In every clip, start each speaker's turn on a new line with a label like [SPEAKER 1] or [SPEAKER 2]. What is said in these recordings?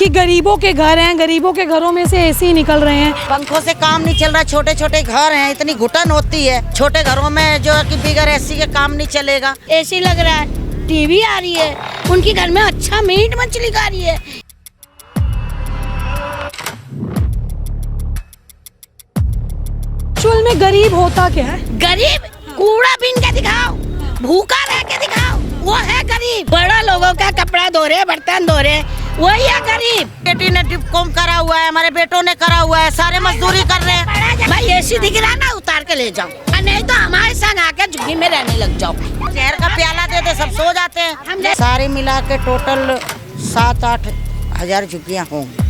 [SPEAKER 1] कि गरीबों के घर हैं, गरीबों के घरों में से एसी निकल रहे हैं।
[SPEAKER 2] पंखों से काम नहीं चल रहा, छोटे छोटे घर हैं, इतनी घुटन होती है। छोटे घरों में जो है कि बिगर एसी के काम नहीं चलेगा।
[SPEAKER 3] एसी लग रहा है, टीवी आ रही है, उनके घर में अच्छा मीट मछली खा रही है।
[SPEAKER 1] एक्चुअल में गरीब होता क्या है?
[SPEAKER 3] गरीब कूड़ा बीन के दिखाओ, भूखा रह के दिखाओ, वो है गरीब। बड़ा लोगों का कपड़ा धो रहे, बर्तन धो रहे, वही है गरीब।
[SPEAKER 2] बेटी ने डिप्लोम करा हुआ है, हमारे बेटों ने करा हुआ है, सारे मजदूरी कर रहे हैं।
[SPEAKER 3] भाई एसी दिख रहा ना, उतार के ले जाओ, नहीं तो हमारे संग आके झुग्गी में रहने लग जाओ।
[SPEAKER 2] जहर का प्याला दे दे, सब सो जाते हैं। सारे मिला के टोटल 7-8 हजार झुग्गियाँ होंगी।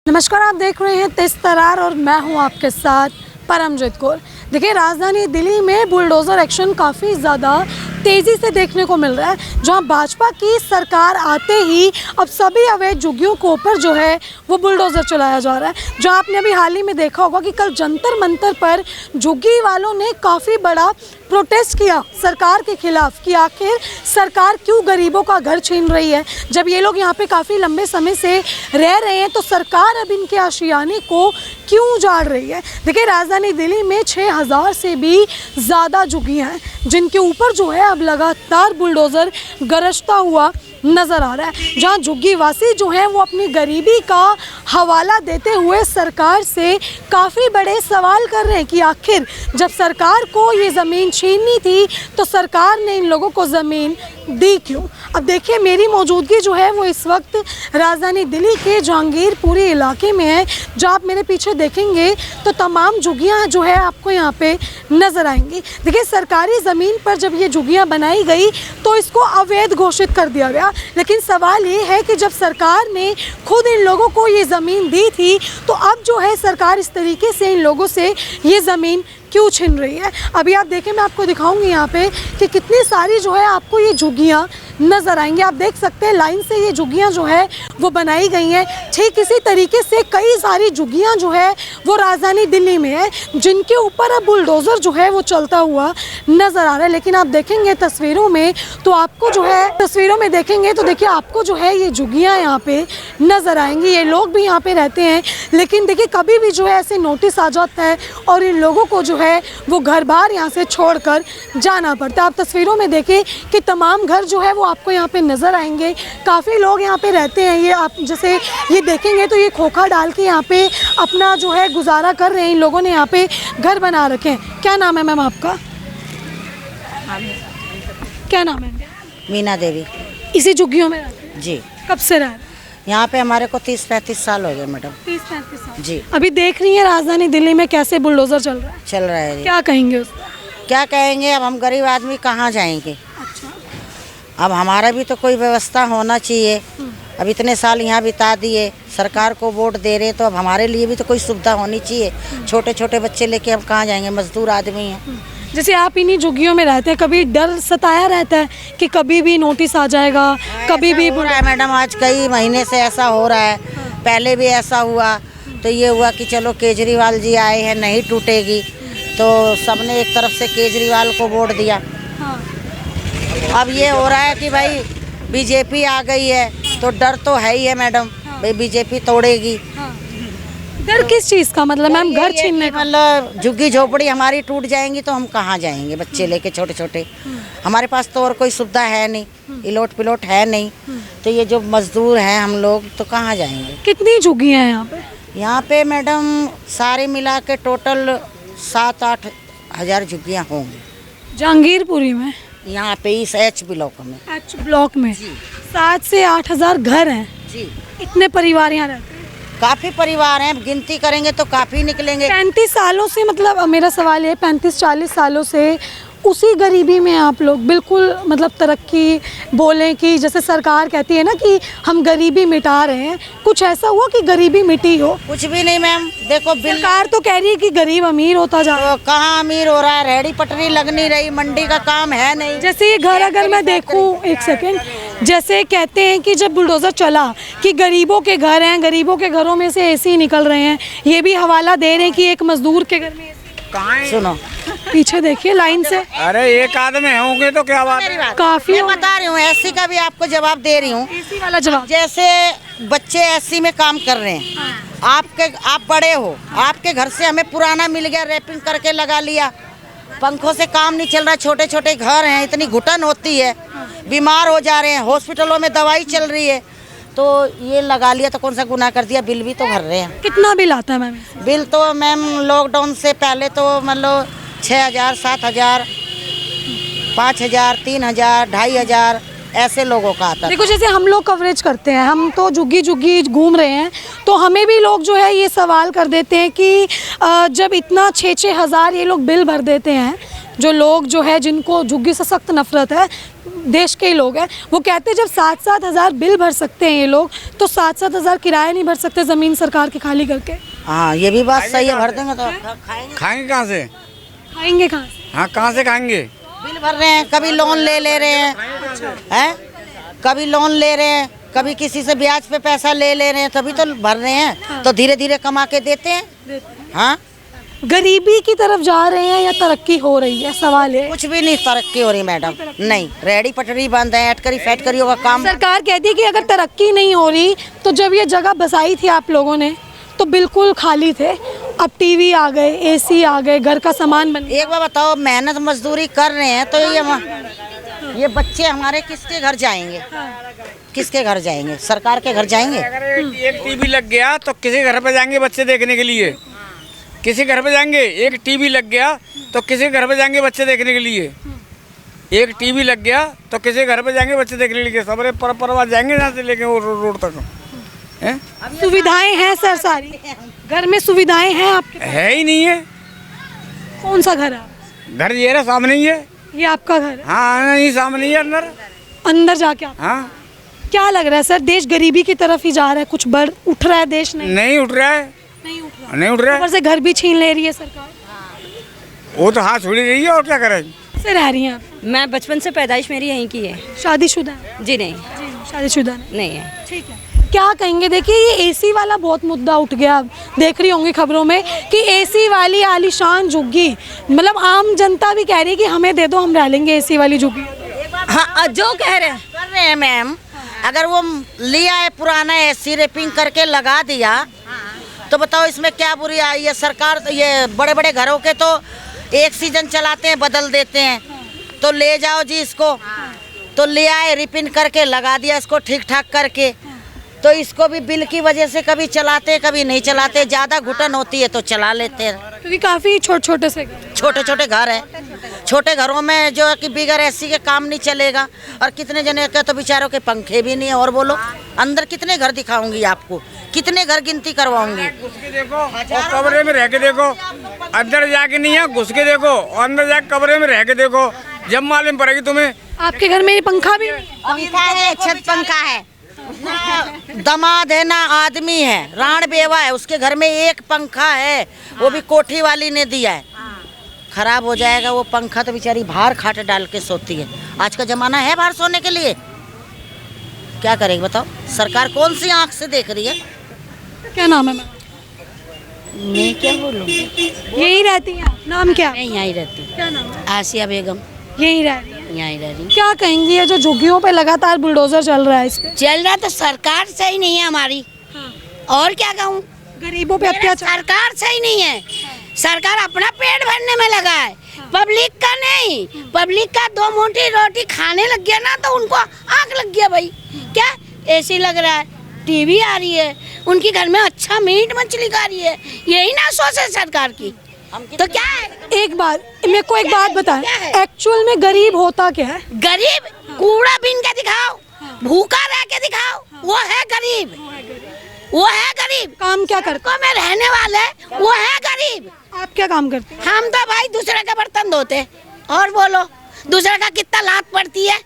[SPEAKER 1] नमस्कार, आप देख रहे हैं तेज तरार और मैं हूं आपके साथ परमजीत कौर। देखिए, राजधानी दिल्ली में बुलडोज़र एक्शन काफ़ी ज़्यादा तेज़ी से देखने को मिल रहा है। जहां भाजपा की सरकार आते ही अब सभी अवैध झुग्गियों के ऊपर जो है वो बुलडोज़र चलाया जा रहा है। जहां आपने अभी हाल ही में देखा होगा कि कल जंतर मंतर पर झुग्गी वालों ने काफ़ी बड़ा प्रोटेस्ट किया सरकार के खिलाफ कि आखिर सरकार क्यों गरीबों का घर छीन रही है। जब ये लोग यहाँ पे काफ़ी लंबे समय से रह रहे हैं तो सरकार अब इनके आशियाने को क्यों उजाड़ रही है। देखिए, राजधानी दिल्ली में 6000 से भी ज़्यादा झुग्गियाँ हैं जिनके ऊपर जो है अब लगातार बुलडोज़र गरजता हुआ नज़र आ रहा है। जहाँ झुग्गी वासी जो हैं वो अपनी गरीबी का हवाला देते हुए सरकार से काफ़ी बड़े सवाल कर रहे हैं कि आखिर जब सरकार को ये ज़मीन छीननी थी तो सरकार ने इन लोगों को ज़मीन दी क्यों। अब देखिए, मेरी मौजूदगी जो है वो इस वक्त राजधानी दिल्ली के जहांगीरपुरी इलाके में है। जब आप मेरे पीछे देखेंगे तो तमाम झुग्गियाँ जो है आपको यहाँ पे नज़र आएंगी। देखिए, सरकारी ज़मीन पर जब ये झुग्गियाँ बनाई गई तो इसको अवैध घोषित कर दिया गया। लेकिन सवाल ये है कि जब सरकार ने खुद इन लोगों को ये ज़मीन दी थी तो अब जो है सरकार इस तरीके से इन लोगों से ये ज़मीन क्यों छीन रही है। अभी आप देखें, मैं आपको दिखाऊंगी यहाँ पे कि कितनी सारी जो है आपको ये झुग्गियाँ नज़र आएंगी। आप देख सकते हैं लाइन से ये झुग्गियाँ जो है वो बनाई गई हैं। ठीक इसी तरीके से कई सारी झुग्गियाँ जो है वो राजधानी दिल्ली में है जिनके ऊपर अब बुलडोज़र जो है वो चलता हुआ नज़र आ रहा है। लेकिन आप देखेंगे तस्वीरों में तो आपको जो है तस्वीरों में देखेंगे तो देखिए आपको जो है ये झुग्गियाँ यहाँ पे नज़र आएंगी। ये लोग भी यहाँ पे रहते हैं, लेकिन देखिए कभी भी जो है ऐसे नोटिस आ जाता है और इन लोगों को जो है वो घर बार यहाँ से छोड़कर जाना पड़ता है। आप तस्वीरों में देखें कि तमाम घर जो है वो आपको यहाँ पे नज़र आएंगे। काफ़ी लोग यहाँ पे रहते हैं। ये आप जैसे ये देखेंगे तो ये खोखा डाल के यहाँ पे अपना जो है गुजारा कर रहे हैं। इन लोगों ने यहाँ पे घर बना रखे हैं। क्या नाम है मैम आपका? क्या नाम है?
[SPEAKER 2] मीना देवी।
[SPEAKER 1] इसी झुग्गियों में रहते हैं?
[SPEAKER 2] जी।
[SPEAKER 1] कब से रह रहे हैं?
[SPEAKER 2] यहाँ पे हमारे को 30-35 साल हो गए मैडम।
[SPEAKER 1] 30-35 साल
[SPEAKER 2] जी।
[SPEAKER 1] अभी देख रही हैं राजधानी दिल्ली में कैसे बुलडोज़र चल रहा है।
[SPEAKER 2] चल रहा है।
[SPEAKER 1] क्या कहेंगे उस पर?
[SPEAKER 2] क्या कहेंगे, अब हम गरीब आदमी कहाँ जाएंगे।
[SPEAKER 1] अच्छा।
[SPEAKER 2] अब हमारा भी तो कोई व्यवस्था होना चाहिए। अब इतने साल यहाँ बिता दिए, सरकार को वोट दे रहे, तो अब हमारे लिए भी तो कोई सुविधा होनी चाहिए। छोटे छोटे बच्चे लेके हम कहाँ जाएंगे, मजदूर आदमी हैं।
[SPEAKER 1] जैसे आप इन्हीं झुग्गियों में रहते हैं, कभी डर सताया रहता है कि कभी भी नोटिस आ जाएगा, कभी भी
[SPEAKER 2] हो रहा है मैडम। आज कई महीने से ऐसा हो रहा है। पहले भी ऐसा हुआ तो ये हुआ कि चलो केजरीवाल जी आए हैं, नहीं टूटेगी, तो सबने एक तरफ से केजरीवाल को वोट दिया।
[SPEAKER 1] हाँ।
[SPEAKER 2] अब ये हो रहा है कि भाई बीजेपी आ गई है तो डर तो है ही है मैडम। भाई बीजेपी तोड़ेगी।
[SPEAKER 1] डर किस चीज़ का? मतलब मैम घर छीनने का?
[SPEAKER 2] मतलब झुग्गी झोपड़ी हमारी टूट जाएंगी तो हम कहाँ जाएंगे, बच्चे लेके छोटे छोटे। हमारे पास तो और कोई सुविधा है नहीं, इलोट पिलोट है नहीं, तो ये जो मजदूर हैं हम लोग तो कहाँ जाएंगे।
[SPEAKER 1] कितनी झुग्गियाँ हैं यहाँ पे?
[SPEAKER 2] यहाँ पे मैडम सारे मिला के टोटल 7-8 हजार झुग्गियाँ होंगी
[SPEAKER 1] जहांगीरपुरी में।
[SPEAKER 2] यहाँ पे इस H ब्लॉक में।
[SPEAKER 1] H ब्लॉक में 7 से 8 हजार घर हैं
[SPEAKER 2] जी।
[SPEAKER 1] इतने परिवार यहाँ रहते हैं?
[SPEAKER 2] काफ़ी परिवार हैं, गिनती करेंगे तो काफ़ी निकलेंगे।
[SPEAKER 1] 35 सालों से, मतलब मेरा सवाल ये 35-40 सालों से उसी गरीबी में आप लोग बिल्कुल मतलब तरक्की बोलें कि जैसे सरकार कहती है ना कि हम गरीबी मिटा रहे हैं, कुछ ऐसा हुआ कि गरीबी मिटी हो?
[SPEAKER 2] कुछ भी नहीं मैम। देखो
[SPEAKER 1] सरकार तो कह रही है कि गरीब अमीर होता जा रहा है।
[SPEAKER 2] तो कहाँ अमीर हो रहा है, रेहड़ी पटरी लग नहीं रही, मंडी का काम है नहीं।
[SPEAKER 1] जैसे ये घर अगर मैं देखूं, एक सेकेंड, जैसे कहते हैं कि जब बुलडोज़र चला कि गरीबों के घर हैं, गरीबों के घरों में से एसी निकल रहे हैं, ये भी हवाला दे रहे हैं कि एक मजदूर के घर में
[SPEAKER 2] सुनो,
[SPEAKER 1] पीछे देखिए लाइन से
[SPEAKER 4] अरे एक आदमी होंगे तो क्या बात है।
[SPEAKER 1] काफी
[SPEAKER 2] मैं बता रही हूँ, एससी का भी आपको जवाब दे रही हूँ।
[SPEAKER 1] एसी वाला जवाब।
[SPEAKER 2] जैसे बच्चे एससी में काम कर रहे हैं, आप बड़े हो, आपके घर से हमें पुराना मिल गया, रैपिंग करके लगा लिया, पंखों से काम नहीं चल रहा, छोटे छोटे घर हैं, इतनी घुटन होती है, बीमार हो जा रहे हैं, हॉस्पिटलों में दवाई चल रही है, तो ये लगा लिया तो कौन सा गुनाह कर दिया। बिल भी तो भर रहे हैं।
[SPEAKER 1] कितना बिल आता है मैम?
[SPEAKER 2] बिल तो मैम लॉकडाउन से पहले तो मतलब 6,000, 7,000, 5,000, 3,000, 2,500 ऐसे लोगों का आता था।
[SPEAKER 1] देखो जैसे हम लोग कवरेज करते हैं, हम तो झुग्गी झुग्गी घूम रहे हैं, तो हमें भी लोग जो है ये सवाल कर देते हैं कि जब इतना 6-6 हज़ार ये लोग बिल भर देते हैं, जो लोग जो है जिनको झुग्गी से सख्त नफरत है, देश के ही लोग हैं, वो कहते हैं जब 7-7 हज़ार बिल भर सकते हैं ये लोग, तो 7-7 हज़ार किराया नहीं भर सकते ज़मीन सरकार की खाली करके?
[SPEAKER 2] हाँ, ये भी बात सही है, भर देंगे तो
[SPEAKER 4] खाएंगे कहाँ से?
[SPEAKER 1] खाएंगे कहाँ से?
[SPEAKER 4] हाँ, कहाँ से खाएंगे?
[SPEAKER 2] बिल भर रहे हैं, कभी लोन ले रहे हैं, कभी लोन ले रहे हैं, कभी किसी से ब्याज पे पैसा ले रहे हैं, तभी तो भर रहे हैं। तो धीरे धीरे कमा के देते हैं। हाँ,
[SPEAKER 1] गरीबी की तरफ जा रहे हैं या तरक्की हो रही है, सवाल है।
[SPEAKER 2] कुछ भी नहीं तरक्की हो रही मैडम, नहीं, रेडी पटरी बंद है, अटकरी फैक्टरियों का काम।
[SPEAKER 1] सरकार कहती है कि अगर तरक्की नहीं हो रही तो जब ये जगह बसाई थी आप लोगों ने तो बिल्कुल खाली थे, अब टीवी आ गए, एसी आ गए, घर का सामान बन गया।
[SPEAKER 2] एक बार बताओ, मेहनत मजदूरी कर रहे हैं तो ये बच्चे हमारे किसके घर जाएंगे? किसके घर जाएंगे? सरकार के घर जाएंगे?
[SPEAKER 4] अगर एक टीवी लग गया तो किसी घर पे जाएंगे बच्चे देखने के लिए? किसी घर पे जाएंगे? एक टीवी लग गया तो किसी घर पे जाएंगे बच्चे देखने के लिए? एक टीवी लग गया तो किसी घर पे जाएंगे बच्चे देखने के लिए? सबरे परवाह जाएंगे यहाँ से लेके वो रोड तक।
[SPEAKER 1] सुविधाएं हैं सर, सारी घर में सुविधाएं हैं आपके?
[SPEAKER 4] है ही नहीं है।
[SPEAKER 1] कौन सा घर है?
[SPEAKER 4] घर ये रहा सामने ही है।
[SPEAKER 1] ये आपका घर है?
[SPEAKER 4] हाँ, नहीं सामने ही है, अंदर।
[SPEAKER 1] अंदर जाके आप
[SPEAKER 4] हाँ,
[SPEAKER 1] क्या लग रहा है सर, देश गरीबी की तरफ ही जा रहा है? कुछ बढ़ उठ रहा है देश?
[SPEAKER 4] नहीं उठ रहा है,
[SPEAKER 1] नहीं उठ रहा।
[SPEAKER 4] नहीं उठ रहा है।
[SPEAKER 1] ऊपर से घर भी छीन ले रही है सरकार।
[SPEAKER 4] वो तो हाथ छोड़ी रही है, और क्या करें।
[SPEAKER 1] से रह रही हैं आप?
[SPEAKER 5] मैं बचपन से पैदाइश मेरी यहीं की है।
[SPEAKER 1] शादीशुदा है?
[SPEAKER 5] जी नहीं,
[SPEAKER 1] शादीशुदा नहीं।
[SPEAKER 5] नहीं है।
[SPEAKER 1] ठीक है, क्या कहेंगे? देखिए ये एसी वाला बहुत मुद्दा उठ गया, देख रही होंगी खबरों में कि एसी वाली आलीशान झुग्गी, मतलब आम जनता भी कह रही है कि हमें दे दो, हम रह लेंगे एसी वाली झुग्गी।
[SPEAKER 2] हाँ, जो कह रहे हैं मैम, अगर वो लिया है पुराना एसी, रैपिंग करके लगा दिया, तो बताओ इसमें क्या बुरी आई है? सरकार ये बड़े बड़े घरों के तो एक सीजन चलाते हैं, बदल देते हैं, तो ले जाओ जी इसको, तो ले आए, रिपिन करके लगा दिया इसको ठीक ठाक करके, तो इसको भी बिल की वजह से कभी चलाते कभी नहीं चलाते, ज़्यादा घुटन होती है तो चला लेते हैं,
[SPEAKER 1] क्योंकि काफ़ी छोटे
[SPEAKER 2] छोटे घर हैं। छोटे घरों में जो है कि बिगर एसी के काम नहीं चलेगा, और कितने जने के तो बेचारों के पंखे भी नहीं है। और बोलो, अंदर कितने घर दिखाऊंगी आपको, कितने घर गिनती करवाऊंगी?
[SPEAKER 4] घुस के देखो और कमरे में रह के देखो, अंदर जाके नहीं है, घुस के देखो और अंदर जाके कमरे में रह के देखो, जब मालूम पड़ेगी तुम्हें।
[SPEAKER 1] आपके घर में ये पंखा भी नहीं?
[SPEAKER 2] पंखा है, छत पंखा है, दमाद है ना आदमी है, राण बेवा है, उसके घर में एक पंखा है, वो भी कोठी वाली ने दिया है। खराब हो जाएगा वो पंखा तो बेचारी बाहर खाट डाल के सोती है। आज का जमाना है बाहर सोने के लिए, क्या करेगी बताओ? सरकार कौन सी आंख से देख रही है?
[SPEAKER 1] क्या नाम है मैम?
[SPEAKER 5] मैं क्या बोलूँ,
[SPEAKER 1] यही रहती हैं आप? नाम क्या?
[SPEAKER 5] मैं यहाँ ही रहती हूँ।
[SPEAKER 1] क्या नाम है?
[SPEAKER 5] आसिया बेगम,
[SPEAKER 1] यही रह रही है।
[SPEAKER 5] यहाँ ही रह रही हूँ।
[SPEAKER 1] क्या कहेंगी ये जो झुग्गियों पे लगातार बुलडोजर चल रहा है, इस पे?
[SPEAKER 3] चल रहा तो सरकार सही नहीं है हमारी, और क्या कहूँ?
[SPEAKER 1] गरीबों पे अत्याचार।
[SPEAKER 3] सरकार सही नहीं है, सरकार अपना पेट भरने में लगा है, पब्लिक का नहीं। पब्लिक का 2 मोटी रोटी खाने लग गया ना तो उनको आग लग गया भाई। क्या एसी लग रहा है, टीवी आ रही है, उनके घर में अच्छा मीट मछली खा रही है, यही ना सोच है सरकार की। तो क्या है?
[SPEAKER 1] एक बात मेरे को एक बात बताएं, एक्चुअल में गरीब होता क्या है?
[SPEAKER 3] गरीब कूड़ा बीन के दिखाओ, भूखा रह के दिखाओ, वो है गरीब, वो है गरीब।
[SPEAKER 1] काम क्या करते?
[SPEAKER 3] को में रहने वाले वो है गरीब।
[SPEAKER 1] आप क्या काम करते हैं?
[SPEAKER 3] हम तो भाई दूसरे का बर्तन धोते, और बोलो दूसरे का कितना लात पड़ती है।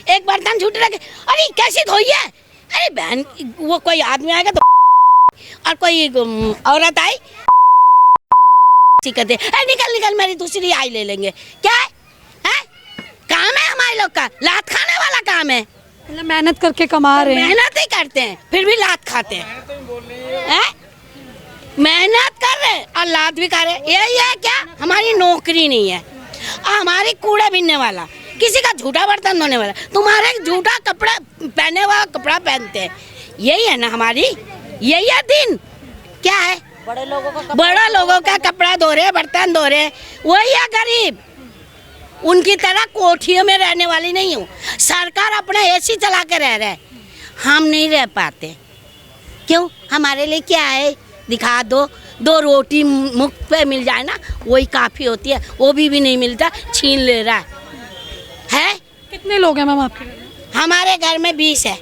[SPEAKER 3] एक बर्तन छूट रखे, अरे कैसी धोई है, अरे बहन, वो कोई आदमी आएगा तो और कोई औरत आई कहते निकल निकल, मेरी दूसरी आई ले लेंगे। क्या है? काम है हमारे लोग का, लात खाने वाला काम है।
[SPEAKER 1] मतलब मेहनत करके कमा रहे हैं,
[SPEAKER 3] मेहनत ही करते हैं फिर भी लात खाते हैं। मेहनत कर रहे और लात भी खा रहे। यही है क्या, हमारी नौकरी नहीं है, हमारी कूड़ा बीनने वाला, किसी का झूठा बर्तन धोने वाला, तुम्हारे झूठा कपड़ा पहने वाला कपड़ा पहनते हैं, यही है ना हमारी, यही है दिन। क्या है, बड़े लोगों का कपड़ा धो रहे, बर्तन धो रहे, वही है गरीब। उनकी तरह कोठियों में रहने वाली नहीं हूँ। सरकार अपना एसी चला के रह रहे, हम नहीं रह पाते। क्यों, हमारे लिए क्या है, दिखा दो, 2 रोटी मुफ्त पे मिल जाए ना, वही काफ़ी होती है, वो भी नहीं मिलता, छीन ले रहा है।
[SPEAKER 1] कितने लोग हैं मैम आपके घर में?
[SPEAKER 3] हमारे घर में 20 है,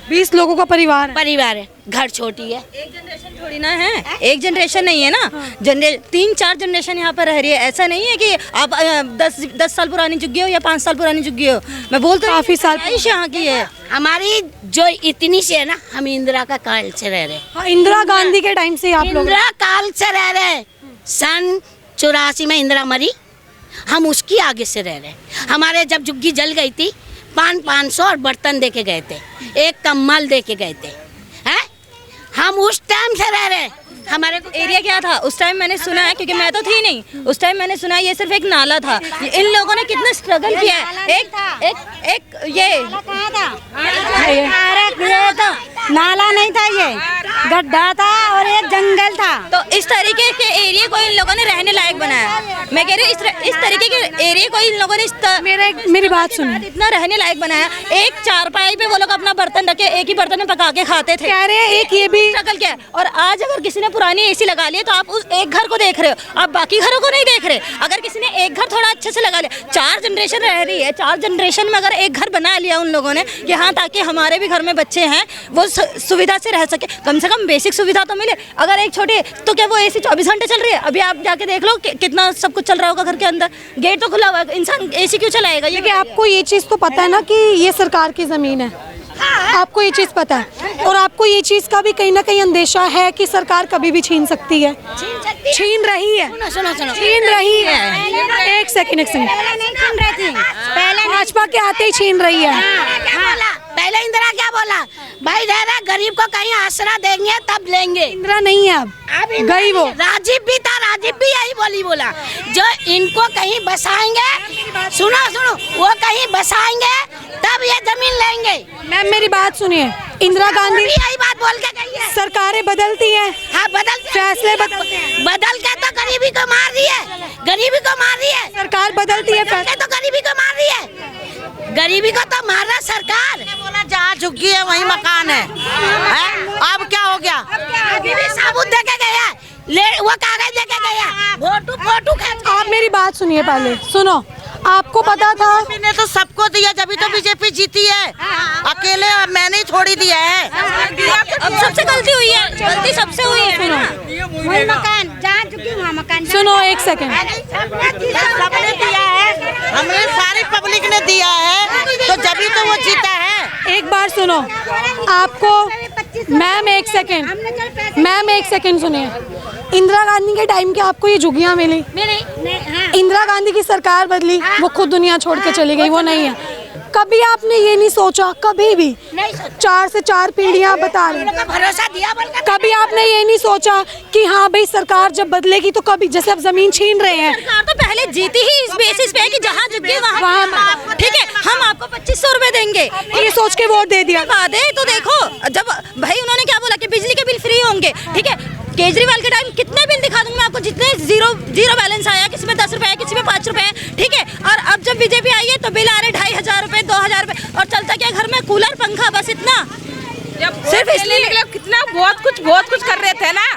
[SPEAKER 1] 20 लोगों का परिवार
[SPEAKER 3] है, घर छोटी है।
[SPEAKER 5] एक जनरेशन थोड़ी ना है, एक जनरेशन नहीं है ना, 3-4 जनरेशन यहाँ पर रह रही है। ऐसा नहीं है कि आप 10 साल पुरानी झुग्गी हो या 5 साल पुरानी झुग्गी हो। मैं बोलती हूँ
[SPEAKER 1] काफी साल
[SPEAKER 5] यहाँ की है
[SPEAKER 3] हमारी जो इतनी से है ना, हम इंदिरा का काल से रह रहे,
[SPEAKER 1] हाँ, इंदिरा गांधी के टाइम से आप लोग
[SPEAKER 3] इंदिरा काल से रह रहे। सन 84 में इंदिरा मरी, हम उसकी आगे से रह रहे। हमारे जब झुग्गी जल गई थी, 500 और बर्तन दे के गए थे, एक कम्बल दे के गए थे, हैं? हम उस टाइम से रह रहे। हमारे को
[SPEAKER 5] एरिया क्या था उस टाइम, मैंने सुना है, क्योंकि मैं तो थी नहीं उस टाइम, मैंने सुना है ये सिर्फ एक नाला था। इन लोगों ने कितना स्ट्रगल किया है। एक ये
[SPEAKER 6] था, नाला नहीं था, ये गड्ढा था और एक जंगल था।
[SPEAKER 5] तो इस तरीके के एरिया को इन लोगों ने रहने लायक बनाया। मैं कह रही हूँ इस तरीके के एरिया को इन लोगों ने
[SPEAKER 1] मेरी बात सुनिए,
[SPEAKER 5] इतना रहने लायक बनाया। एक चारपाई पे वो लोग अपना बर्तन रखे, एक ही बर्तन में पका के खाते थे।
[SPEAKER 1] कह रहे हैं एक ये भी
[SPEAKER 5] स्ट्रगल किया। और आज अगर किसी ने पुरानी एसी लगा ली, तो आप उस एक घर को देख रहे हो, आप बाकी घरों को नहीं देख रहे। अगर किसी ने एक घर थोड़ा अच्छे से लगा लिया, 4 जनरेशन रह रही है, 4 जनरेशन में अगर एक घर बना लिया उन लोगों ने कि हाँ, ताकि हमारे भी घर में बच्चे हैं, वो सुविधा से रह सके, कम से कम बेसिक सुविधा तो मिले। अगर एक छोटे, तो क्या वो एसी 24 घंटे चल रही है? अभी आप जाके देख लो कितना सब कुछ चल रहा होगा घर के अंदर, गेट तो खुला हुआ है, इंसान एसी क्यों चलाएगा?
[SPEAKER 1] कि आपको ये चीज़ तो पता है ना कि ये सरकार की ज़मीन है, आपको ये चीज़ पता है, और आपको ये चीज़ का भी कहीं ना कहीं अंदेशा है कि सरकार कभी भी छीन सकती है, छीन रही है,
[SPEAKER 3] सुनो
[SPEAKER 1] छीन रही है। एक सेकंड
[SPEAKER 6] पहले नहीं छीन रही थी,
[SPEAKER 1] पहले भाजपा के आते ही छीन रही है।
[SPEAKER 3] क्या बोला पहले इंदिरा, क्या बोला भाई, रह रहा गरीब को कहीं आसरा देंगे तब लेंगे।
[SPEAKER 1] इंदिरा नहीं है अब गई वो।
[SPEAKER 3] राजीव भी था, राजीव भी यही बोला जो इनको कहीं बसाएंगे, सुनो वो कहीं बसाएंगे तब ये जमीन लेंगे।
[SPEAKER 1] मैम मेरी बात सुनिए, इंदिरा गांधी
[SPEAKER 3] यही बात बोल के गई है।
[SPEAKER 1] सरकारें बदलती हैं,
[SPEAKER 3] हाँ बदलते,
[SPEAKER 1] फैसले बदलते हैं,
[SPEAKER 3] बदल के तो गरीबी को मार रही है, गरीबी को मार रही है
[SPEAKER 1] सरकार बदलती है,
[SPEAKER 3] फैसले तो गरीबी को मार रही है, गरीबी को तो मार रहा सरकार।
[SPEAKER 2] बोला जहाँ झुग्गी है वहीं मकान है, अब क्या हो गया?
[SPEAKER 3] अभी भी सबूत दे के गया, वो कागज दे के गया, फोटो खींच।
[SPEAKER 1] आप मेरी बात सुनिए, पहले सुनो, आपको पता था
[SPEAKER 2] ने तो सबको दिया, जब तो बीजेपी जीती है, अकेले मैंने ही थोड़ी दिया है।
[SPEAKER 5] अब सबसे गलती हुई है, गलती सबसे हुई है ना।
[SPEAKER 6] वही मकान जहाँ चुकी वहाँ मकान।
[SPEAKER 1] सुनो एक सेकंड,
[SPEAKER 2] सबने दिया है, हमने सारी पब्लिक ने दिया है, तो जब तो वो जीता है।
[SPEAKER 1] एक बार सुनो, आपको मैम एक सेकंड सुनिए, इंदिरा गांधी के टाइम के आपको ये झुग्गियाँ मिली? इंदिरा गांधी की सरकार बदली, वो खुद दुनिया छोड़ के चली गई, वो नहीं है। कभी आपने ये नहीं सोचा, कभी भी 4 से 4 पीढ़ियां बता रही,
[SPEAKER 3] भरोसा दिया
[SPEAKER 1] कभी आपने ये नहीं सोचा कि हाँ भाई सरकार जब बदलेगी तो कभी, जैसे अब जमीन छीन रहे हैं,
[SPEAKER 5] सरकार तो पहले जीती ही इस बेसिस पे है कि जहाँ झुग्गी वहाँ ठीक है, हम आपको 2500 रुपए देंगे,
[SPEAKER 1] ये सोच के वोट दे दिया।
[SPEAKER 5] वादे तो देखो, जब भाई उन्होंने क्या बोला कि बिजली के बिल फ्री होंगे, ठीक है, केजरीवाल के टाइम कितने बिल दिखा दूंगी मैं आपको, जितने जीरो बैलेंस आया, किसी में 10 रुपए, किसी में 5 रुपए, ठीक है। और अब जब बीजेपी आई है तो बिल आ रहे 2500 रुपए, 2000 रुपए, और चलता क्या घर में, कूलर पंखा, बस इतना।
[SPEAKER 7] सिर्फ इसलिए कितना बहुत कुछ कर रहे थे ना।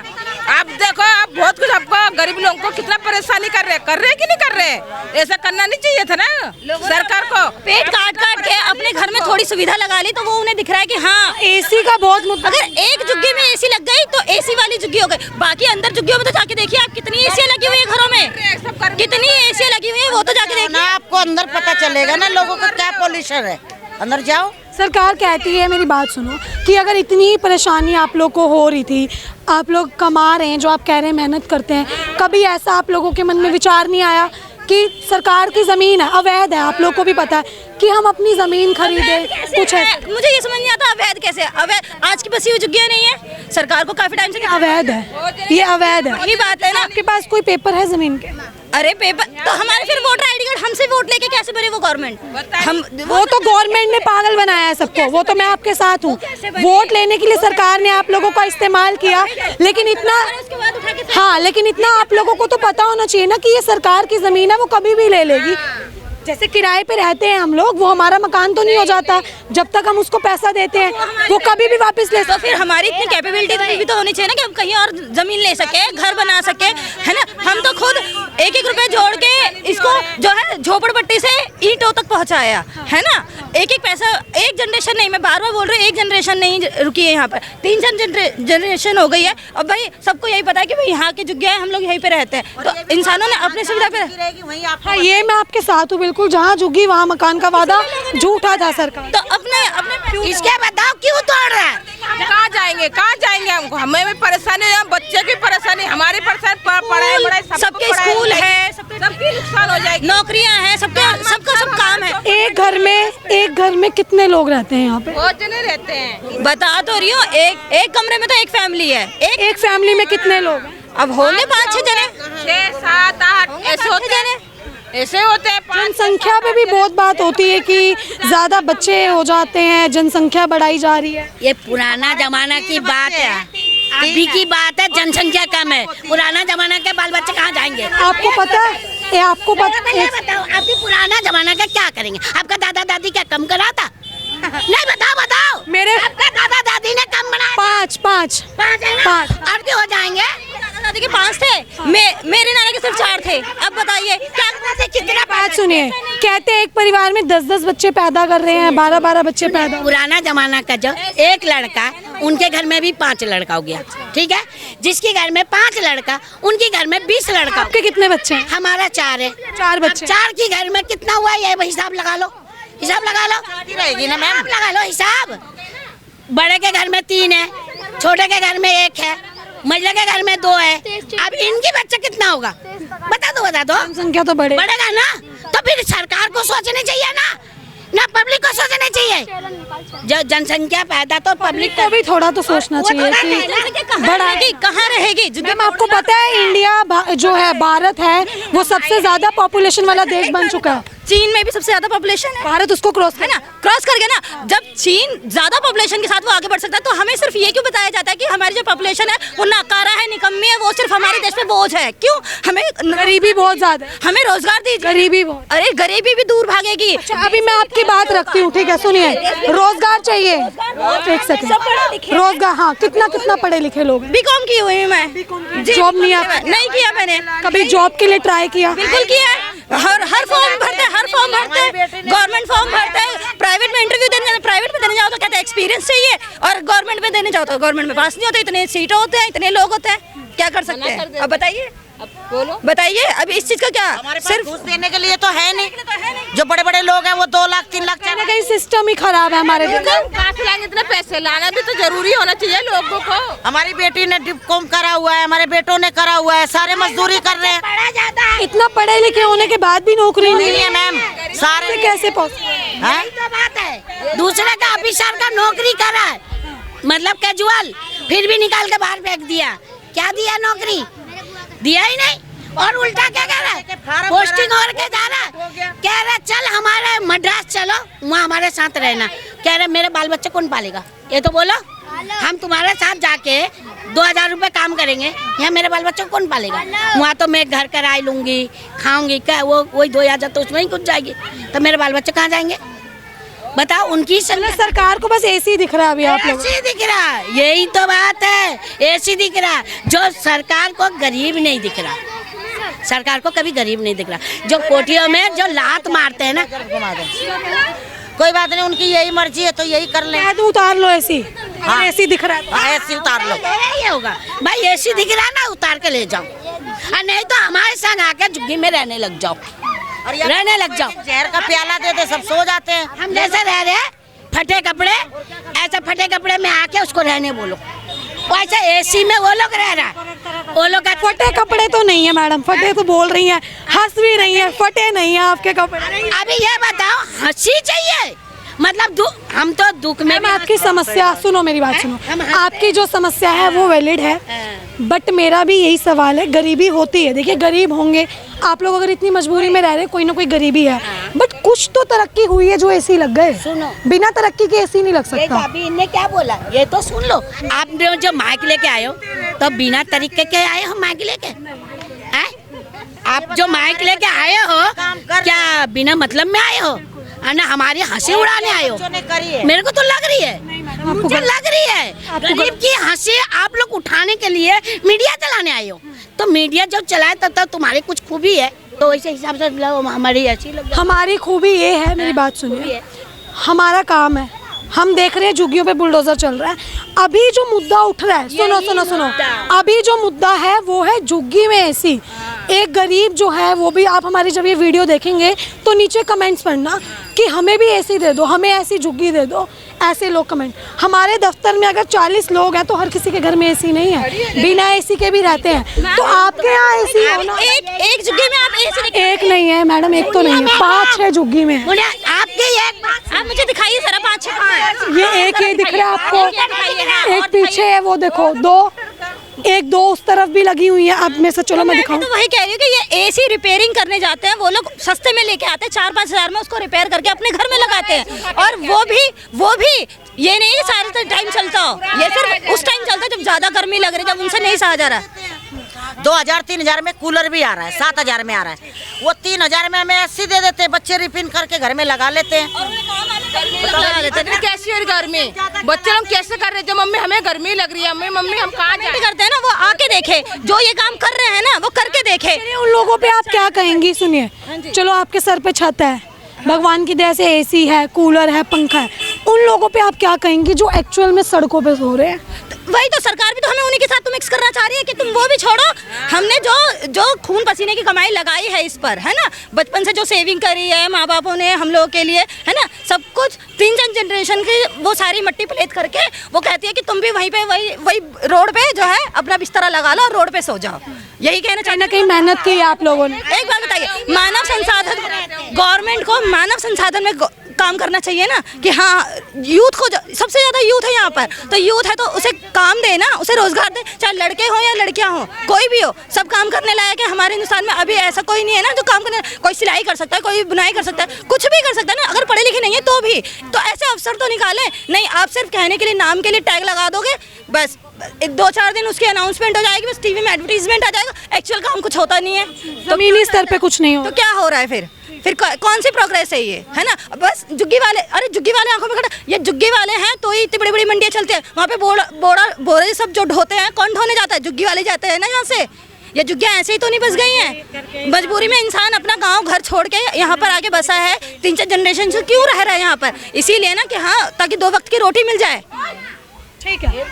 [SPEAKER 7] आप देखो, आप बहुत कुछ आपको गरीब लोगों को कितना परेशानी कर रहे कि नहीं कर रहे? ऐसा करना नहीं चाहिए था ना सरकार को।
[SPEAKER 5] पेट काट के अपने घर में थोड़ी सुविधा लगा ली, तो वो उन्हें दिख रहा है कि हाँ
[SPEAKER 1] एसी का बहुत मुद्दा।
[SPEAKER 5] अगर एक झुग्गी में एसी लग गई तो एसी वाली झुग्गी हो गई, बाकी अंदर झुग्गियों में तो जाके देखिए आप, कितनी एसी लगी हुई है घरों में, कितनी एसी लगी हुई है, वो तो जाके देखिए।
[SPEAKER 2] आपको अंदर पता चलेगा ना लोगों का क्या पॉल्यूशन है, अंदर जाओ।
[SPEAKER 1] सरकार कहती है, मेरी बात सुनो, कि अगर इतनी ही परेशानी आप लोग को हो रही थी, आप लोग कमा रहे हैं, जो आप कह रहे हैं मेहनत करते हैं, कभी ऐसा आप लोगों के मन में विचार नहीं आया कि सरकार की ज़मीन है, अवैध है, आप लोग को भी पता है, कि हम अपनी ज़मीन खरीदें? कुछ है,
[SPEAKER 5] मुझे ये समझ नहीं आता अवैध कैसे, अवैध आज की बसी हुई झुग्गियाँ नहीं है, सरकार को काफी टाइम से
[SPEAKER 1] अवैध है, ये अवैध है।
[SPEAKER 5] वही बात है ना।
[SPEAKER 1] आपके पास कोई पेपर है जमीन के?
[SPEAKER 5] अरे पेपर तो हमारे फिर वोटर आईडी कार्ड हमसे वोट लेके कैसे भरे वो गवर्नमेंट? हम
[SPEAKER 1] वो तो गवर्नमेंट ने पागल बनाया है सबको, वो तो मैं आपके साथ हूँ। वोट लेने के लिए सरकार ने आप लोगों का इस्तेमाल किया, लेकिन इतना, हाँ लेकिन इतना आप लोगों को तो पता होना चाहिए ना कि ये सरकार की जमीन है, वो कभी भी ले लेगी। जैसे किराए पे रहते हैं हम लोग, वो हमारा मकान तो नहीं हो जाता जब तक हम उसको पैसा देते हैं, वो कभी भी वापस ले।
[SPEAKER 5] तो फिर हमारी इतनी कैपेबिलिटी भी तो होनी चाहिए ना कि हम कहीं और जमीन ले सके, घर बना सके, है ना। हम तो खुद 1-1 रुपए जोड़ के इसको जो है झोपड़पट्टी से ईंटों तक पहुंचाया, है ना। 1-1 पैसा, एक जनरेशन नहीं, मैं बार बार बोल रही हूँ, एक जनरेशन नहीं रुकी है यहाँ पर, 3 जनरेशन हो गई है। अब भाई सबको यही पता है कि भाई यहाँ की जगह है, हम लोग यहीं पे रहते हैं, तो इंसानों ने अपनी सुविधा पे।
[SPEAKER 1] हाँ ये मैं आपके साथ हूँ बिल्कुल, जहाँ झुग्गी वहाँ मकान का वादा झूठा था सरकार।
[SPEAKER 5] तो अपने
[SPEAKER 3] इसके बताओ क्यों तोड़ रहा है?
[SPEAKER 7] हम कहाँ जाएंगे हमको, हमें भी परेशानी है, बच्चे की परेशानी, हमारी परेशानी, पढ़ाई बड़ाई
[SPEAKER 5] सबके स्कूल है,
[SPEAKER 7] सबकी नुकसान हो जाएगी,
[SPEAKER 5] नौकरियां हैं, सबका सब काम है।
[SPEAKER 1] एक घर में कितने लोग रहते हैं यहाँ पे?
[SPEAKER 7] बहुत जने रहते हैं।
[SPEAKER 5] बता तो रही हूँ, एक कमरे में तो एक फैमिली है।
[SPEAKER 1] एक फैमिली में कितने लोग हैं?
[SPEAKER 5] अब होंगे 5-6 जने,
[SPEAKER 7] 6, 7, 8 ऐसे होते हैं, ऐसे होते हैं।
[SPEAKER 1] जनसंख्या पे भी बहुत बात होती है कि ज्यादा बच्चे हो जाते हैं, जनसंख्या बढ़ाई जा रही है।
[SPEAKER 3] ये पुराना जमाना की बात है, अभी की बात है, जनसंख्या कम है। पुराना जमाना के बाल बच्चे कहाँ जाएंगे?
[SPEAKER 1] आपको पता है, ये आपको
[SPEAKER 3] नहीं बताओ, अभी पुराना जमाना का क्या करेंगे? आपका दादा दादी क्या कम करा था? नहीं बताओ
[SPEAKER 1] मेरे
[SPEAKER 3] आपका दादा दादी ने कम बनाया?
[SPEAKER 1] 5
[SPEAKER 3] 5 और भी हो जाएंगे।
[SPEAKER 5] दादी के 5 थे, मेरे नाना के सिर्फ 4 थे। अब बताइए क्या
[SPEAKER 3] कितना?
[SPEAKER 1] बात सुनिए, कहते हैं एक परिवार में 10-10 बच्चे पैदा कर रहे हैं, 12-12 बच्चे पैदा।
[SPEAKER 3] पुराना जमाना का जो एक लड़का, उनके घर में भी 5 लड़का हो गया, ठीक है। जिसके घर में 5 लड़का, उनके घर में 20 लड़का।
[SPEAKER 1] आपके कितने बच्चे हैं?
[SPEAKER 3] हमारा 4 है।
[SPEAKER 1] 4 बच्चे।
[SPEAKER 3] 4 की घर में कितना हुआ ये हिसाब लगा लो, हिसाब लगा लो, रहेगी ना मैम, लगा लो हिसाब। बड़े के घर में 3 है, छोटे के घर में 1 है, महिला के घर में 2 है। अब इनकी बच्चा कितना होगा? बता दो
[SPEAKER 1] जनसंख्या तो
[SPEAKER 3] बढ़ेगा ना। तो फिर सरकार को सोचना चाहिए ना पब्लिक को सोचना चाहिए। जो जनसंख्या पैदा तो पब्लिक
[SPEAKER 1] को भी थोड़ा तो सोचना चाहिए
[SPEAKER 5] कि कहाँ रहेगी।
[SPEAKER 1] मैम आपको पता है इंडिया जो है, भारत है, वो सबसे ज्यादा पॉपुलेशन वाला देश बन चुका है।
[SPEAKER 5] चीन में भी सबसे ज्यादा पॉपुलेशन है,
[SPEAKER 1] भारत उसको क्रॉस
[SPEAKER 5] है ना, क्रॉस कर गया ना। जब चीन ज्यादा पॉपुलेशन के साथ वो आगे बढ़ सकता है, तो हमें सिर्फ ये क्यों बताया जाता है कि हमारी जो पॉपुलेशन है वो नाकारा है, निकम्मी है, वो सिर्फ हमारे देश पे बोझ है? क्यों? हमें
[SPEAKER 1] गरीबी बहुत ज्यादा है,
[SPEAKER 5] हमें रोजगार दीजिए।
[SPEAKER 1] गरीबी बहुत,
[SPEAKER 5] अरे गरीबी भी दूर भागेगी।
[SPEAKER 1] अभी मैं आपकी बात रखती हूँ, ठीक है, सुनिए। रोजगार चाहिए, एक सेकंड, रोजगार, हाँ कितना पढ़े लिखे लोग हैं?
[SPEAKER 5] बीकॉम की हुई मैं,
[SPEAKER 1] जॉब नहीं
[SPEAKER 5] किया मैंने
[SPEAKER 1] कभी। जॉब के लिए ट्राई किया?
[SPEAKER 5] बिल्कुल किया, हर फॉर्म भरते हैं, गवर्नमेंट फॉर्म भरते हैं, प्राइवेट में इंटरव्यू देने जाओ तो कहते हैं एक्सपीरियंस चाहिए, और गवर्नमेंट में देने जाओ तो गवर्नमेंट में पास नहीं होते, इतने सीटें होते हैं, इतने लोग होते हैं, क्या कर सकते हैं? अब बताइए अब इस चीज का क्या? सिर्फ
[SPEAKER 2] घूस देने के लिए तो है नहीं, जो बड़े बड़े लोग हैं वो 2 लाख 3 लाख
[SPEAKER 1] कहीं ना कहीं सिस्टम ही खराब है हमारे देश में।
[SPEAKER 7] कहाँ से लाएंगे इतने पैसे? लाना भी तो जरूरी होना चाहिए लोगों को।
[SPEAKER 2] हमारी बेटी ने डिप्लोम करा हुआ है, हमारे बेटों ने करा हुआ है, सारे मजदूरी कर रहे हैं।
[SPEAKER 1] इतना पढ़े लिखे होने के बाद भी नौकरी नहीं है
[SPEAKER 2] मैम, सारे
[SPEAKER 1] कैसे पहुँचे?
[SPEAKER 3] यही तो बात है। दूसरे का ऑफिसर का नौकरी करा है, मतलब कैजुअल, फिर भी निकाल के बाहर फेंक दिया। क्या दिया? नौकरी दिया ही नहीं। और उल्टा क्या कह रहा है? पोस्टिंग और के जा रहा है, कह रहा चल हमारे मद्रास चलो, वहाँ हमारे साथ रहना। कह रहे मेरे बाल बच्चे कौन पालेगा? ये तो बोलो, हम तुम्हारे साथ जाके 2000 रुपए काम करेंगे, यहाँ मेरे बाल बच्चों को कौन पालेगा? वहाँ तो मैं घर कराई लूंगी, खाऊंगी, क्या वो वही 2000 तो उसमें ही कुछ जाएगी, तो मेरे बाल बच्चे कहाँ जाएंगे? बताओ। उनकी
[SPEAKER 1] सरकार को बस एसी दिख रहा है अभी आप लोग।
[SPEAKER 3] एसी दिख रहा है, यही तो बात है, एसी दिख रहा है। जो सरकार को गरीब नहीं दिख रहा, सरकार को कभी गरीब नहीं दिख रहा। जो कोठियों में जो लात मारते हैं ना,
[SPEAKER 2] कोई बात नहीं, उनकी यही मर्जी है तो यही कर ले।
[SPEAKER 1] उतार लो एसी।
[SPEAKER 2] हाँ।
[SPEAKER 1] एसी दिख रहा है,
[SPEAKER 2] हाँ, एसी उतार लो।
[SPEAKER 3] यही होगा भाई, एसी दिख रहा है ना, उतार के ले जाओ, और नहीं तो हमारे संग आके झुग्गी में रहने लग जाओ, रहने लग जाओ।
[SPEAKER 2] जहर का प्याला दे दे, सब सो जाते हैं।
[SPEAKER 3] हम जैसे रह रहे हैं फटे कपड़े, ऐसे फटे कपड़े में आके उसको रहने बोलो। वैसे एसी में वो लोग रह रहा है, वो लोग
[SPEAKER 1] फटे कपड़े तो नहीं है मैडम, फटे तो बोल रही हैं, हंस भी रही हैं, फटे नहीं है आपके कपड़े।
[SPEAKER 3] अभी ये बताओ, हंसी चाहिए मतलब हम तो दुख में
[SPEAKER 1] मैम आपकी समस्या सुनो, मेरी बात सुनो, आपकी जो समस्या है वो वैलिड है, बट मेरा भी यही सवाल है, गरीबी होती है, देखिए गरीब होंगे आप लोग, अगर इतनी मजबूरी में रह रहे कोई ना कोई गरीबी है, बट कुछ तो तरक्की हुई है जो एसी लग गए।
[SPEAKER 3] सुनो,
[SPEAKER 1] बिना तरक्की के एसी नहीं लग सकता।
[SPEAKER 3] अभी इनने क्या बोला ये तो सुन लो। आप जो माइक लेके आए हो तो बिना तरीके के आए हो माइक लेके? आप जो माइक लेके आए हो क्या बिना मतलब में आए हो? ना हमारी हंसी उड़ाने आए हो? मेरे को तो लग रही है, मुझे लग रही है गरीब की हंसी आप लोग उठाने के लिए मीडिया चलाने आए हो। तो मीडिया जब चलाए तब तुम्हारी कुछ खूबी है, तो इस हिसाब से हमारी अच्छी लग।
[SPEAKER 1] हमारी खूबी ये है, मेरी बात सुनिए, हमारा काम है, हम देख रहे हैं झुग्गियों पे बुलडोजर चल रहा है। अभी जो मुद्दा उठ रहा है, सुनो सुनो सुनो, अभी जो मुद्दा है वो है झुग्गी में एसी। एक गरीब जो है वो भी, आप हमारी जब ये वीडियो देखेंगे तो नीचे कमेंट्स पढ़ना कि हमें भी एसी दे दो, हमें ऐसी झुग्गी दे दो, ऐसे लोग कमेंट। हमारे दफ्तर में अगर 40 लोग हैं तो हर किसी के घर में एसी नहीं है, बिना एसी के भी रहते हैं। तो आपके यहाँ एसी हो ना?
[SPEAKER 5] एक झुग्गी में आप एसी
[SPEAKER 1] एक नहीं है मैडम, एक तो नहीं है, 5-6 झुग्गी में।
[SPEAKER 3] आपके
[SPEAKER 5] आप मुझे दिखाइए जरा 5-6 कहाँ है?
[SPEAKER 1] ये एक ही दिख रहा है आपको, एक पीछे है वो देखो, 2 उस तरफ भी लगी हुई है। अब मैं से चलो मैं दिखाऊं।
[SPEAKER 5] तो वही कह रही हूँ कि ये एसी रिपेयरिंग करने जाते हैं वो लोग, सस्ते में लेके आते हैं, 4-5 हज़ार में उसको रिपेयर करके अपने घर में लगाते हैं। और वो भी ये नहीं है सारे टाइम चलता हो, ये सिर्फ उस टाइम चलता है जब ज्यादा गर्मी लग रही है, जब उनसे नहीं सहा जा रहा।
[SPEAKER 2] 2000-3000 में कूलर भी आ रहा है, 7000 में आ रहा है। वो 3000 में हमें एसी दे देते हैं, बच्चे रिपिन करके घर में लगा लेते हैं।
[SPEAKER 7] कैसी और गर्मी बच्चे लोग कैसे कर रहे हैं? जो मम्मी हमें गर्मी लग रही है, मम्मी हम कहाँ जाए
[SPEAKER 5] करते हैं ना, वो आके देखे, जो ये काम कर रहे हैं ना वो करके देखे।
[SPEAKER 1] उन लोगों पे आप क्या कहेंगी? सुनिए, चलो आपके सर पे छत है, भगवान की दया से एसी है, कूलर है, पंखा है, उन लोगों पे आप क्या कहेंगी जो एक्चुअल में सड़कों पे सो रहे हैं?
[SPEAKER 5] वही तो सरकार भी तो हमें उन्हीं के साथ तो मिक्स करना चाह रही है कि तुम वो भी छोड़ो। हमने जो खून पसीने की कमाई लगाई है इस पर, है ना, बचपन से जो सेविंग करी है माँ बापों ने हम लोगों के लिए, है ना, सब कुछ 3 जनरेशन की वो सारी मट्टी प्लेट करके वो कहती है कि तुम भी वहीं पे वही रोड पे जो है अपना बिस्तरा लगा लो और रोड पे सो जाओ। यही कहना चाहिए ना,
[SPEAKER 1] कहीं मेहनत की है आप लोगों ने।
[SPEAKER 5] एक बात बताइए, मानव संसाधन गवर्नमेंट को मानव संसाधन में काम करना चाहिए ना, कि हाँ यूथ को, सबसे ज्यादा यूथ है यहाँ पर, तो यूथ है तो उसे काम दे ना, उसे रोजगार दे, चाहे लड़के हो या लड़कियां हो, कोई भी हो, सब काम करने लायक है। हमारे हिंदुस्तान में अभी ऐसा कोई नहीं है ना जो काम करने, कोई सिलाई कर सकता है, कोई बुनाई कर सकता है, कुछ भी कर सकता है ना, अगर पढ़े लिखे नहीं है तो भी। तो ऐसे अवसर तो निकाले नहीं, आप सिर्फ कहने के लिए, नाम के लिए टैग लगा दोगे, बस 2-4 दिन उसकी अनाउंसमेंट हो जाएगी, बस टीवी में एडवर्टीजमेंट आ जाएगा, एक्चुअल काम कुछ होता नहीं है,
[SPEAKER 1] जमीनी स्तर पे कुछ नहीं हो।
[SPEAKER 5] तो क्या हो रहा है फिर कौन सी प्रोग्रेस है ये, है ना? बस झुग्गी वाले, अरे झुग्गी वाले आंखों में खड़ा, ये झुग्गी वाले हैं तो ही इतनी बड़ी बड़ी मंडियाँ चलती है। वहाँ पे बोरे सब जो ढोते हैं, कौन ढोने जाता है? झुग्गी वाले जाते हैं ना यहाँ से। ये झुग्गियाँ ऐसे ही तो नहीं बस गई हैं, मजबूरी में इंसान अपना गांव घर छोड़ के यहाँ पर आके बसा है, 3-4 जनरेशन से क्यों रह रहा है यहाँ पर? इसीलिए ना कि हाँ, ताकि 2 वक्त की रोटी मिल जाए।
[SPEAKER 1] ठीक है,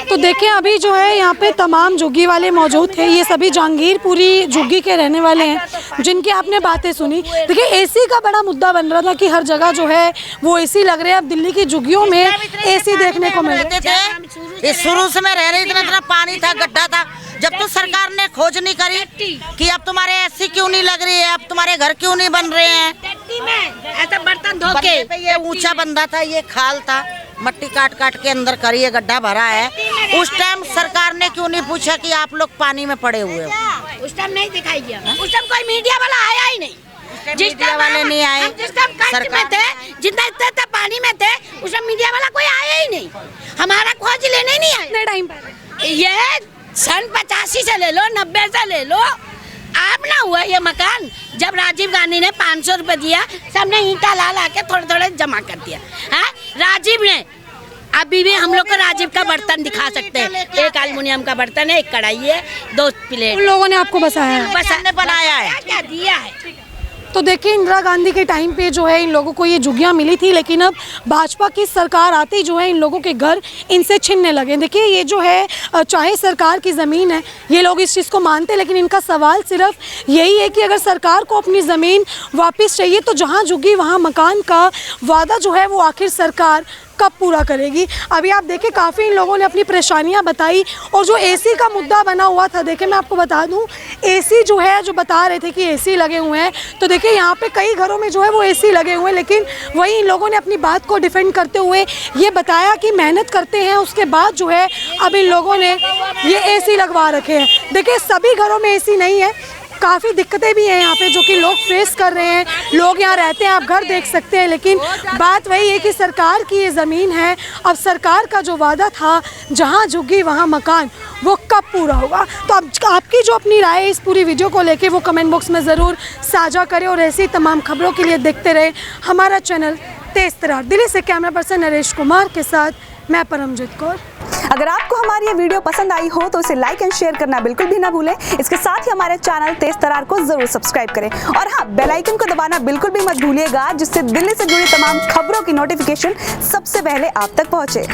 [SPEAKER 1] तो देखिए अभी जो है यहाँ पे तमाम झुग्गी वाले मौजूद थे, ये सभी जहांगीरपुरी झुग्गी के रहने वाले हैं जिनकी आपने बातें सुनी। देखिए एसी का बड़ा मुद्दा बन रहा था कि हर जगह जो है वो एसी लग रहे हैं। अब दिल्ली की झुग्गियों में एसी देखने को मिल रहे
[SPEAKER 2] थे। शुरू से मैं रह रही, इतना पानी था, गड्ढा था, जब तो सरकार ने खोज नहीं करी कि अब तुम्हारे एसी क्यों नहीं लग रही है, अब तुम्हारे घर क्यों नहीं बन रहे हैं।
[SPEAKER 3] ऐसा बर्तन धो के
[SPEAKER 2] ये ऊंचा बंदा था, ये खाल था, मट्टी काट काट के अंदर करी है, गड्ढा भरा है। उस टाइम सरकार ने क्यों नहीं पूछा कि आप लोग पानी में पड़े हुए हो?
[SPEAKER 3] उस टाइम नहीं दिखाई दिया, उस टाइम कोई मीडिया वाला आया ही नहीं,
[SPEAKER 2] मीडिया वाले नहीं आए,
[SPEAKER 3] जिस टाइम कष्ट में थे, जितना इतना पानी में थे, उस टाइम मीडिया वाला कोई आया ही नहीं, हमारा खोज लेने नहीं आया।
[SPEAKER 1] टाइम पर
[SPEAKER 3] ये सन 85 से ले लो, 90 से ले लो, आप ना हुआ ये मकान। जब राजीव गांधी ने 500 रुपए दिया, सबने ईंटा ला के थोड़े थोड़े जमा कर दिया है राजीव ने। अभी भी हम लोग को राजीव का बर्तन दिखा सकते हैं, एक एल्युमिनियम का बर्तन है, एक कढ़ाई है, 2 प्लेट।
[SPEAKER 1] उन लोगों ने आपको बसाया है,
[SPEAKER 3] बस बनाया है, क्या दिया है।
[SPEAKER 1] तो देखिए इंदिरा गांधी के टाइम पे जो है इन लोगों को ये झुग्गियाँ मिली थी, लेकिन अब भाजपा की सरकार आते ही जो है इन लोगों के घर इनसे छीनने लगे। देखिए ये जो है, चाहे सरकार की ज़मीन है, ये लोग इस चीज़ को मानते हैं, लेकिन इनका सवाल सिर्फ यही है कि अगर सरकार को अपनी ज़मीन वापस चाहिए तो जहाँ झुग्गी वहाँ मकान का वादा जो है वो आखिर सरकार कब पूरा करेगी। अभी आप देखिए काफ़ी इन लोगों ने अपनी परेशानियां बताई, और जो एसी का मुद्दा बना हुआ था, देखिए मैं आपको बता दूं, एसी जो है, जो बता रहे थे कि एसी लगे हुए हैं, तो देखिए यहाँ पे कई घरों में जो है वो एसी लगे हुए हैं, लेकिन वही इन लोगों ने अपनी बात को डिफेंड करते हुए ये बताया कि मेहनत करते हैं, उसके बाद जो है अब इन लोगों ने ये एसी लगवा रखे हैं। देखिए सभी घरों में एसी नहीं है, काफ़ी दिक्कतें भी हैं यहाँ पे जो कि लोग फेस कर रहे हैं। लोग यहाँ रहते हैं, आप घर देख सकते हैं, लेकिन बात वही है कि सरकार की ये ज़मीन है। अब सरकार का जो वादा था, जहाँ झुग्गी वहाँ मकान, वो कब पूरा होगा। तो अब आपकी जो अपनी राय है इस पूरी वीडियो को लेके वो कमेंट बॉक्स में ज़रूर साझा करें, और ऐसी तमाम खबरों के लिए देखते रहें हमारा चैनल तेज़ तरार। दिल्ली से कैमरा पर्सन नरेश कुमार के साथ मैं परमजीत कौर।
[SPEAKER 8] अगर आपको हमारी ये वीडियो पसंद आई हो तो इसे लाइक एंड शेयर करना बिल्कुल भी ना भूलें। इसके साथ ही हमारे चैनल तेज तरार को जरूर सब्सक्राइब करें, और हाँ, बेल आइकन को दबाना बिल्कुल भी मत भूलिएगा, जिससे दिल्ली से जुड़ी तमाम खबरों की नोटिफिकेशन सबसे पहले आप तक पहुंचे।